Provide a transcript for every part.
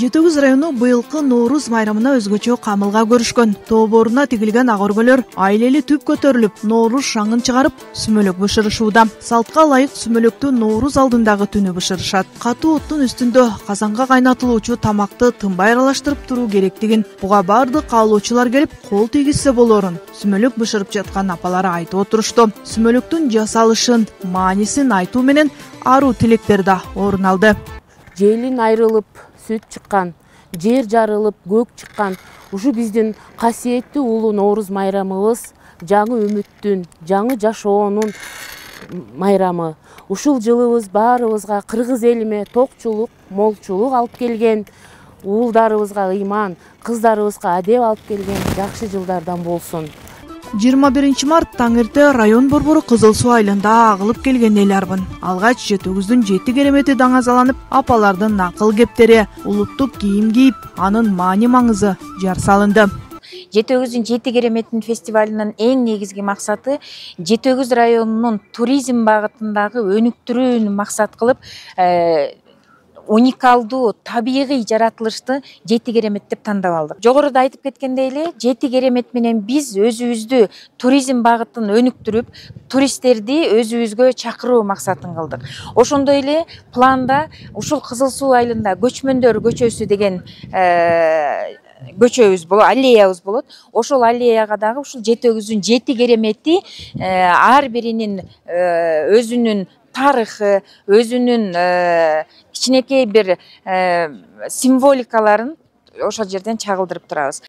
Жетөгүз району быйылкы Ноорuz майрамына өзгөчө камылга көрүшкөн. Тооборуна тигилген ак өргөлөр айлели түп көтөрүлүп, Ноорuz шаңын чыгарып, сүмөлөк бышырышууда. Салтка ылайык сүмөлөктү Ноорuz алдындагы түнү бышырышат. Катуу оттун үстүндө казанга кайнатылуучу тамакты тынбай аралаштырып туруу керектигин, буга бардык каалоочулар келип, кол тийгизсе болорун сүмөлөк бышырып жаткан апалары айтып отурушту. Сүмөлөктүн жасалышын, маанисин айтуу менен аруу тилектер да орун алды. Желин айрылып, сүт чыккан, жер жарылып, көк чыккан. Ушу биздин касиеттүү улуу Ноорuz майрамыбыз, жаңы үмүттүн, жаңы жашоонун майрамы. Ушул жылыбыз баарыбызга, кыргыз элиме токчулук, молчулук алып келген, уулдарыбызга ыйман, кыздарыбызга адеп алып келген жакшы жылдардан болсун. 21 март таң эрте район борбору Кызыл Суу айылында агылып келген эл арбын. Алгач Жетөгүздүн 7 керемети даңазаланып, апалардын акыл кептери, улуттук кийим кийип, анын маани маңызы жар салынды. Жетөгүздүн 7 кереметтин фестивалынын эң негизги максаты Жетөгүз районунун туризм багытындагы өнүктүрүүнү максат кылып, уникалдуу табигый жаратылышты 7 керемет деп тандап алдык. Жогоруда айтып кеткендей эле, 7 керемет менен биз өзүбүздү туризм багытын өнүктүрүп, туристтерди өзүбүзгө чакыруу максатын кылдык. Ошондой эле планда ушул Кызыл Суу айылында көчмөндөр көчөсү деген көчөбүз болот, аллеябыз болот. Ошол аллеяга дагы ушул Жетөгүздүн 7 керемети ар биринин өзүнүн тарыхы, өзүнүн кичинекей бир символикаларын ошол жерден чагылдырып турабыз.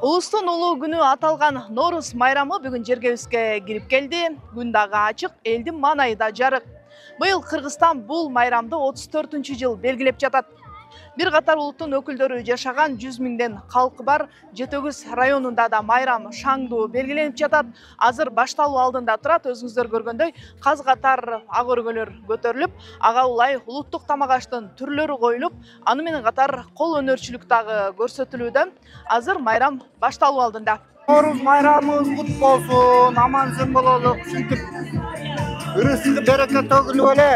Улустун улуу күнү аталган Ноорuz майрамы бүгүн жергебизге кирип келди. Күн дагы ачык, элдин маанайы да жарык. Быйыл Кыргызстан бул майрамды 34-жыл белгилеп жатат. Бир катар улуттун өкүлдөрү жашаган 100 миңден калкы бар Жетөгүз районунда да майрам шаңдуу белгиленип жатат. Азыр башталуу алдында турат. Өзүңүздөр көргөндөй, каз катар ак өргөлөр көтөрүлүп, ага улай улуттук тамак аштын түрлөрү коюлуп, аны менен катар кол өнөрчүлүк дагы көрсөтүлүүдө. Азыр майрам башталуу алдында. Ноорuz майрамыбыз кут болсун, аман-сын бололук, ушинтип ырысты береке төгүлүп эле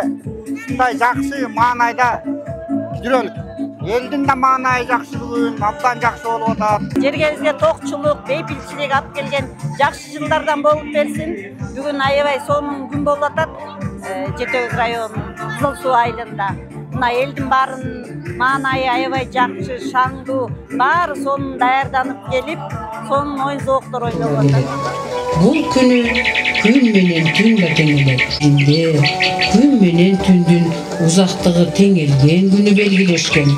ушундай жакшы маанайда жүрөлүк. Элдин да маанайы жакшылыгын абдан жакшы болуп атат. Жергебизге токчулук, бейпилчилик алып келген жакшы жылдардан болуп берсин. Бүгүн аябай сонун күн болуп атат. Жетөгүз районунун Кызыл Суу айылында. Мына элдин баарын маанайы аябай жакшы, шаңдуу, баары сонун даярданып келип, сонун оюн зооктор ойноп атат. Бул күнү күн менен түн да теңелет. Күн менен түндүн узактыгы теңелген күнү белгилешкен.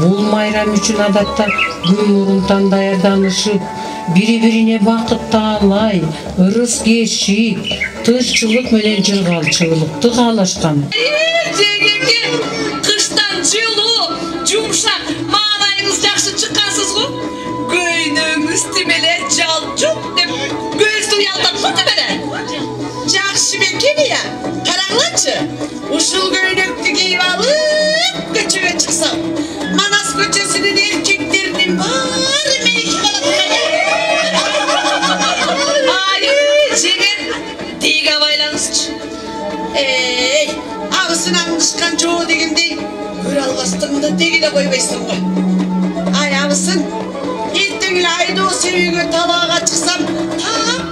Бул майрам үчүн адатта күн мурунтан даярданышып, бири-бирине бакыт таалай, ырыс кешик, тынччылык менен жыргалчылыкты каалашкан. Кыштан жылуу, жумшак, маанайыңыз жакшы чыккансыз го. Көйнөгүңүз тимеле жалчук деп көздү уялтат эле. Жакшы бекен я. Караңлачы. Ушул көйнөктү кийип алып көчөгө чыксам, Манас көчөсүнүн эркектеринин баары мейки калат. Ай, жеңет, тиге байлаңызчы. Абысынан ышкан жоо дегендей, көрө албастыгы да теге да койбойсуң го. Ай, абысын, эртең эле айдоо себүүгө талаага чыксам,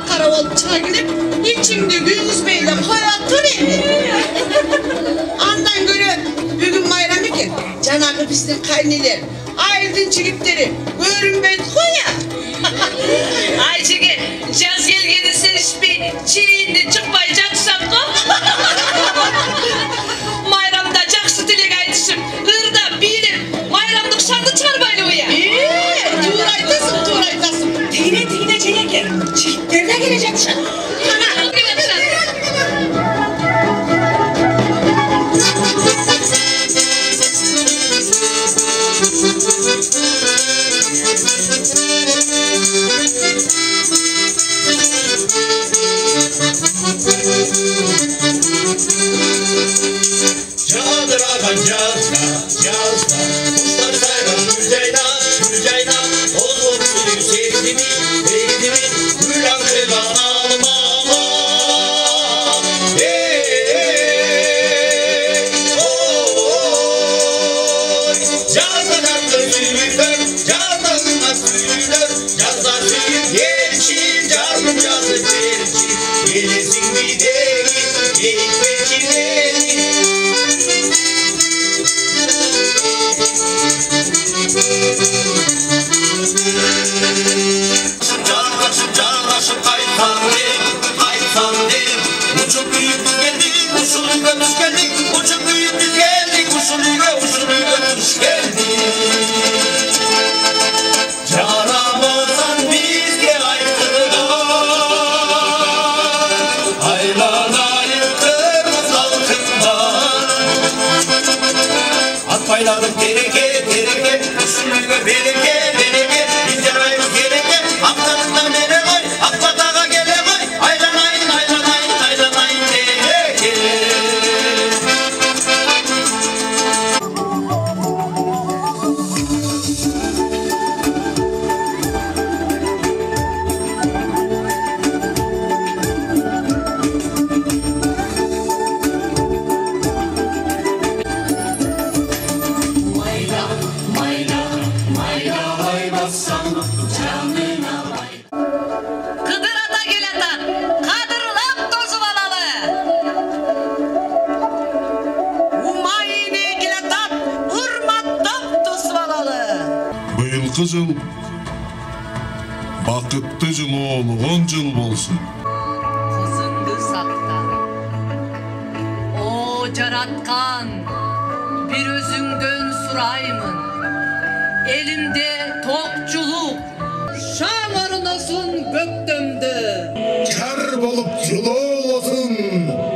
кара болуп чыга келип, ичиңдеги sizin kayniler. Aydın çigitleri görünmedi koya. Ayşege, caz gelgeni serişpi, çiğindi çıkmayacaksan ko. Mayramda jakşı dilek aytışım, ırda bilim, mayramlık şartı çıkarmaylı uya. Tuğra aytasın. Tine çeyreke. Çigitler de gelecek sen. Çadıradan yazda Kuşlar sayran mücayna Olsun gülüm sevdimi Gül akılan alma Yazda sürülür Yazda sürülür Yazda sürülür Gelişir canım yazı gelişir Gelesin bir değil Gelip geçirir Canlaşım kaytan derim Uçup büyük biz geldik Uçulu götüş geldik Uçup büyük biz geldik Uçulu götüş geldik Canamızdan bizge aykırılar Aylanayı kırmızı altından Atmayladım tereke Uçulu bereke Bizler ayımız gereke Aklarından bere koy Akbatağa gele koy Aylanayın tereke Kıdırata gelatan, kadırlap tozu balalı. Umayine gelatan, hurmattap tozu balalı. Bıyılkı yıl, bakıtlı yıl oğlu 10 yıl bolsun. Kızındı sakta. O caratkan, bir özüngön suraymın. Elimde tokçuluk, şan orunasın gökdömdü. Kar bolup yolu olsun,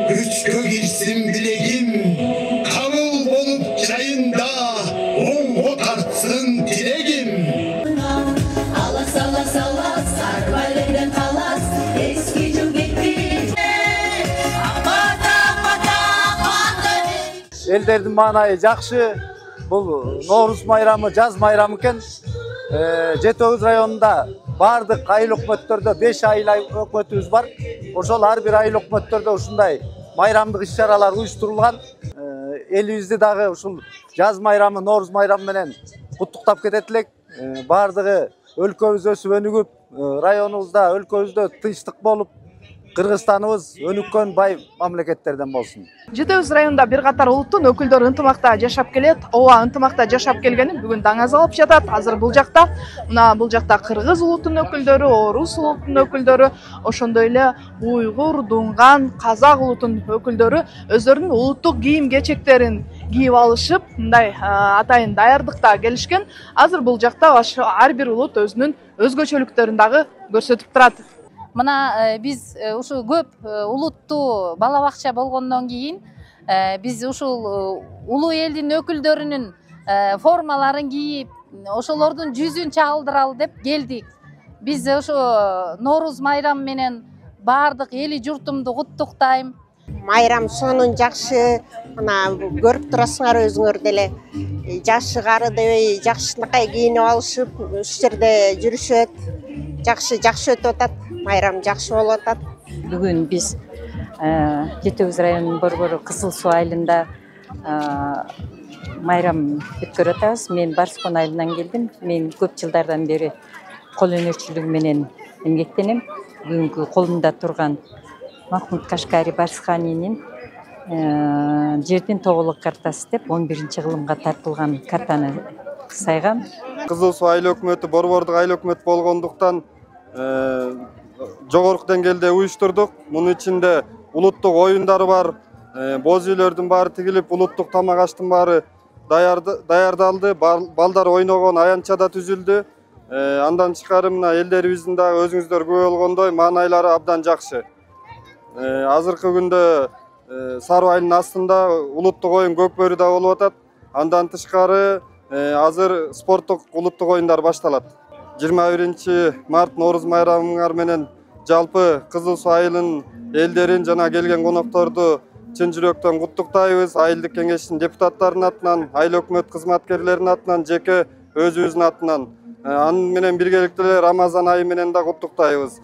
üçkö girsin bilegim. Kanıl bolup çayında, on tartsın dilegim. Alas alas alas, sarvaleden kalas, eski yıl gitti. Elderdim manayı jakşı. Bu Novruz mayramı, jaz mayramı eken Жетөбүз районунда бардык айыл өкмөттөрдө 5 айыл өкмөтүбүз бар. Ошол ар бир айыл өкмөттөрдө ушундай майрамдык иш-чаралар уюштурулган. Элибизди дагы ушул жаз майрамы, Норуз майрамы менен куттуктап кетет элек. Бардыгы өлкөбүз өсүп өнүгүп, районубузда, өлкөбүздө тынчтык болуп, Кыргызстаныбыз өнүккөн бай мамлекеттерден болсун. Жетөбүз районунда бир катар улуттун өкүлдөрү ынтымакта жашап келет. Ооба ынтымакта жашап келгенин бүгүн даңаз алып жатат. Азыр бул жакта кыргыз улутунун өкүлдөрү, орус улутунун өкүлдөрү, ошондой эле уйгур, дунган, казак улутунун өкүлдөрү өздөрүнүн улуттук кийим кечектерин кийип алышып, мындай атайын даярдыкта келишкен. Азыр бул жакта ар бир улут өзүнүн өзгөчөлүктөрүн дагы көрсөтүп турат. Мына биз ушу көп улуттуу бала бакча болгондон кийин биз ушул улуу элдин өкүлдөрүнүн формаларын кийип, ошолордун жүзүн чагылдыралы деп келдик. Биз ошо Норуз майрамы менен баардык эли журтумду куттуктайм. Майрам сонун жакшы, мына көрүп турасыңар өзүңөр деле. Жашы кары дебей, жакшынакай кийинип алышып, ушул жерде жүрүшөт. Жакшы өтүп атат. Майрам жакшы болуп атат. Бүгүн биз Жетөбүз районунун Борбору Кызыл Суу айылында майрам өткөрүп атабыз. Мен Барскон айылынан келдим. Мен көп жылдардан бери кол өнөрчүлүгү менен эмгектенем. Бүгүнкү колумда турган Махмуд Кашкари Барсканинин жердин тоголук картасы деп 11-кылымга тартылган картаны сайгам. Кызыл Суу айыл өкмөтү борбордук айыл өкмөт болгондуктан жогорку деңгээлде уюштурдук. Мунун ичинде улуттук оюндар бар, боз үйлөрдүн баары тигилип, улуттук тамак аштын баары даярдалды, балдар ойногон аянтча да түзүлдү. Андан тышкары мына элдерибиздин дагы өзүңүздөр күбө болгондой маанайлары абдан жакшы. Азыркы күндө Саруу айылынын астында улуттук оюн Көкбөрү да болуп атат. Андан тышкары азыр спорттук улуттук оюндар башталат. 21 март Норуз майрамыңар менен жалпы Кызыл Суу айылынын элдерин жана келген конокторду чын жүрөктөн куттуктайбыз. Айылдык кеңештин депутаттарынын атынан, айыл өкмөт кызматкерлеринин атынан, жеке өзүбүздүн атынан, аны менен биргеликте Рамазан айы менен да куттуктайбыз.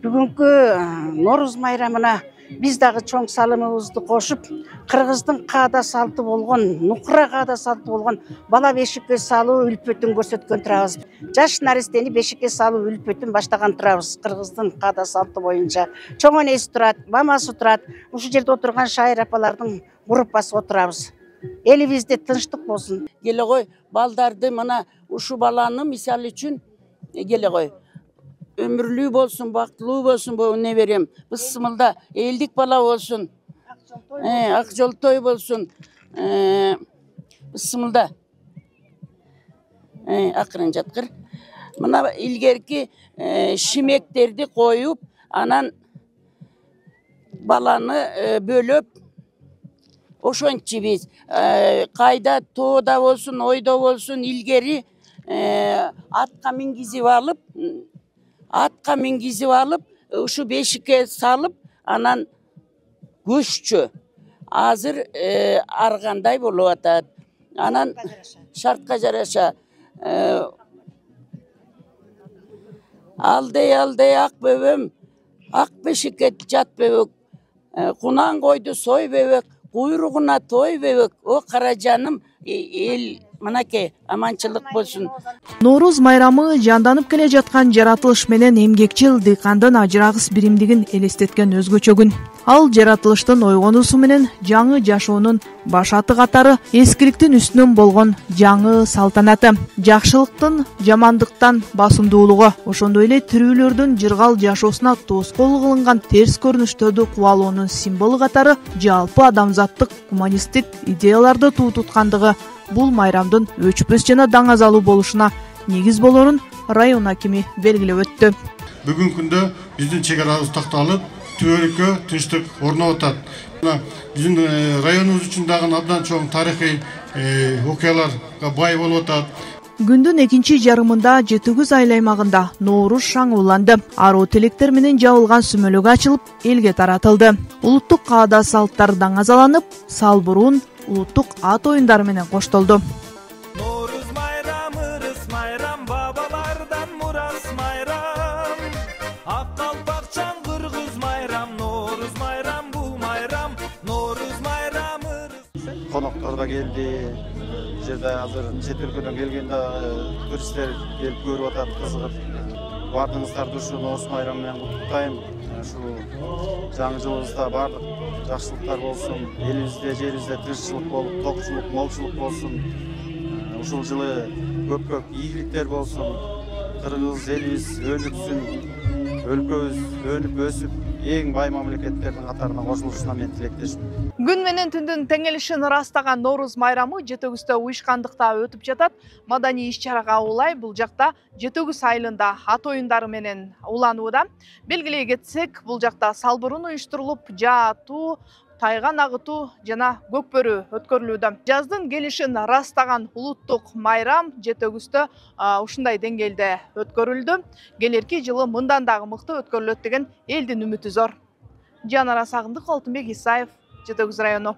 Бүгүнкү Норуз майрамына биз дагы чоң салымыбызды кошуп, кыргыздын каада салты болгон, нукура каада салты болгон бала бешикке салуу үлпөтүн көрсөткөн турабыз. Жаш наристени бешикке салуу үлпөтүн баштаган турабыз. Кыргыздын каада салты боюнча чоң энеси турат, мамасы турат. Ушул жерде отурган шайыр апалардын группасы отурабыз. Элибизде тынчтык болсун. Келе кой, балдарды мына ушу баланы мисал үчүн келе кой. Ömürlü bolsun, baktılуу bolsun bu ne verem. Bısımılda eldik bala olsun. Akjoltoy bolsun. Bısımılda. Akırın jatkır. Mına ilgerki şimeklerdi koyup anan balanı bölüp oşonçu biz. Kayda toğda olsun, oyda olsun ilgeri atka mingizip alıp, şu beşike salıp, anan güççü. Azır arganday bolup atat. Anan şartka jaraşa. Alday ak böbüm, ak beşike jat böbük. Kunan koydu soy böbük, kuyruğuna toy böbük. O karacanım el Манаке, аманчылык болсун. Норуз майрамы жанданып келе жаткан жаратылыш менен эмгекчил дыйкандын ажырагыс биримдигин элестеткен өзгөчө күн. Ал жаратылыштын ойгонуусу менен жаңы жашоонун башаты катары эскиликтин үстүнөн болгон жаңы салтанаты, жакшылыктын жамандыктан басымдуулугу, ошондой эле тирүүлөрдүн жыргал жашоосуна тоскоол кылынган терс көрүнүштөрдү кубалоонун символу катары жалпы адамзаттык гуманисттик идеяларды туу туткандыгы бул майрамдын өчпөс жана даңазалуу болушуна негиз болорун район акими белгилеп өттү. Бүгүнкү күндө биздин чек арабыз такталып, түбөлүккө тынчтык орноп атат. Биздин районубуз үчүн дагы абдан чоң тарыхый окуяларга бай болуп атат. Күндүн экинчи жарымында Жетөгүз айыл аймагында Норуз шаңы уланды. Аруу тилектер менен жабылган сүмөлөк ачылып, элге таратылды. Улуттук каада салттар даңазаланып, салбурун улуттук ат оюндары менен коштолду. Норуз майрам, ырыс майрам, бабалардан мурас майрам. Ак калпакчан кыргыз майрам, Норуз майрам, бул майрам, Норуз майрам, ырыс. Коноктор да келди. Жерде азыр чет өлкөдөн келген туристтер келип көрүп атат, кызыгып. Бардыңыздарды ушу Норуз майрамы менен куттуктайм. Ушу жаңы жылыбызда бардык жакшылыктар болсун, элибизде, жерибизде тынччылык болуп, токчулук, молчулук болсун. Ушул жылы көп ийгиликтер болсун. Кыргыз элибиз өнүксүн, өлкөбүз өнүп өсүп, эң бай мамлекеттердин катарына кошулушуна мен тилектешмин. Күн менен түндүн теңелишин ырастаган Норуз майрамы Жетөгүздө уюшкандыкта өтүп жатат. Маданий иш-чарага улай бул жакта Жетөгүз айылында ат оюндары менен уланууда. Белгилей кетсек, бул жакта салбурун уюштурулуп, жаатуу, тайган агытуу жана көкбөрү өткөрүлүүдө. Жаздын келишин ырастаган улуттук майрам Жетөгүздө ушундай деңгээлде өткөрүлдү. Келерки жылы мындан дагы мыкты өткөрүлөт деген элдин үмүтү зор. Жанара Сагындык, Алтынбек Исаев, Жетөгүз району.